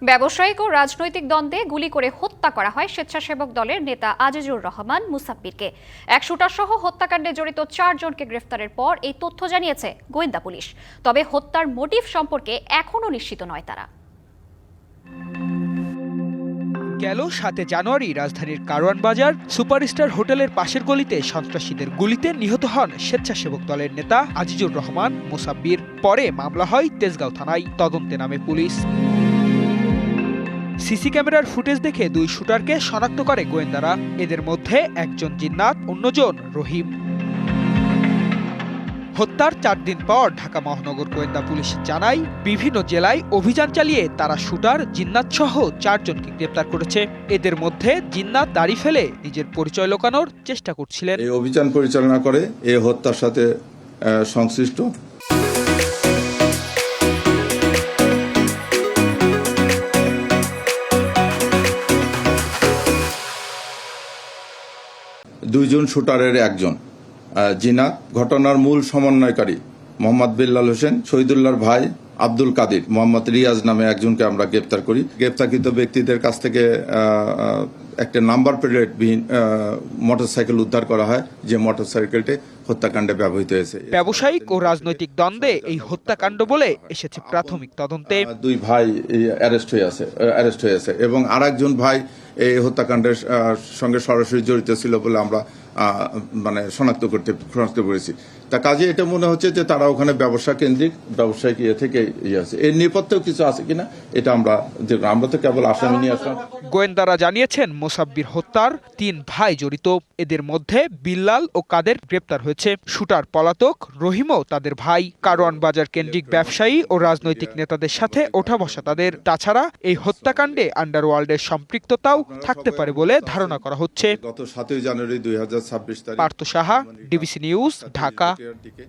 ব্যবসায়িক ও রাজনৈতিক দ্বন্দ্বে গুলি করে হত্যা করা হয় স্বেচ্ছাসেবক দলের নেতা আজিজুর রহমান মুসাব্বিরকে। এক শুটার সহ হত্যাকাণ্ডে জড়িত 4 জনকে গ্রেফতারের পর এই তথ্য জানিয়েছে গোয়েন্দা পুলিশ। তবে হত্যার মোটিভ সম্পর্কে এখনও নিশ্চিত নয় তারা। গেল 7 জানুয়ারি রাজধানীর কারওয়ান বাজার সুপারস্টার হোটেলের পাশের গলিতে সন্ত্রাসীদের গুলিতে নিহত হন স্বেচ্ছাসেবক দলের নেতা আজিজুর রহমান মুসাব্বির। পরে মামলা হয় তেজগাঁও থানায়, তদন্তে নামে পুলিশ। সিসি ক্যামেরার ফুটেজ দেখে 2 শুটারকে শনাক্ত করে গোয়েন্দারা। এদের মধ্যে একজন জিন্নাত, অন্যজন রহিম। হত্যার 4 দিন পর ঢাকা মহানগর গোয়েন্দা পুলিশ জানায়, বিভিন্ন জেলায় অভিযান চালিয়ে তারা শুটার, জিন্নাত সহ 4 জনকে গ্রেপ্তার করেছে। এদের মধ্যে জিন্নাত দাড়ি ফেলে নিজের পরিচয় লুকানোর চেষ্টা করছিলেন। এই অভিযান পরিচালনা করে এই হত্যার সাথে সংশ্লিষ্ট দুইজন শুটারের একজন জিনাত, ঘটনার মূল সমন্বয়কারী মোহাম্মদ বিল্লাল হোসেন, শহীদুল্লাহর ভাই আব্দুল কাদির, মোহাম্মদ রিয়াজ নামে একজনকে আমরা গ্রেপ্তার করি। গ্রেপ্তারকৃত ব্যক্তিদের কাছ থেকে একটা নাম্বার প্লেটবিহীন মোটরসাইকেল উদ্ধার করা হয়, যে মোটরসাইকেলটি হত্যাকাণ্ডে ব্যবহৃত হয়েছে। ব্যবসায়িক ও রাজনৈতিক দ্বন্দ্বে এই হত্যাকাণ্ড বলে এসেছে প্রাথমিক তদন্তে। 2 ভাই অ্যারেস্ট হয়েছে এবং আরেকজন ভাই এই হত্যাকাণ্ডের সঙ্গে সরাসরি জড়িত ছিল বলে আমরা শনাক্ত করেছি। তা কাজে এটা মনে হচ্ছে যে তারা ওখানে ব্যবসা কেন্দ্রিক ব্যবসায়িক থেকে আছে। এর নেপথ্যেও কিছু আছে কিনা এটা আমরা তো কেবল আসামি নিয়ে আসলাম। গোয়েন্দারা জানিয়েছেন, মোসাব্বির হত্যার 3 ভাই জড়িত। এদের মধ্যে বিল্লাল ও কাদের গ্রেপ্তার হয়েছে। শুটার পলাতক, রহিমও তাদের ভাই। কারওয়ান বাজার কেন্দ্রিক ব্যবসায়ী ও রাজনৈতিক নেতাদের সাথে ওঠা বসা তাদের। তাছাড়া এই হত্যাকাণ্ডে আন্ডারওয়ার্ল্ডের সম্পৃক্ততাও থাকতে পারে বলে ধারণা করা হচ্ছে। গত 7 জানুয়ারি 2026 তারিখ। Partha Saha, DBC news, Dhaka.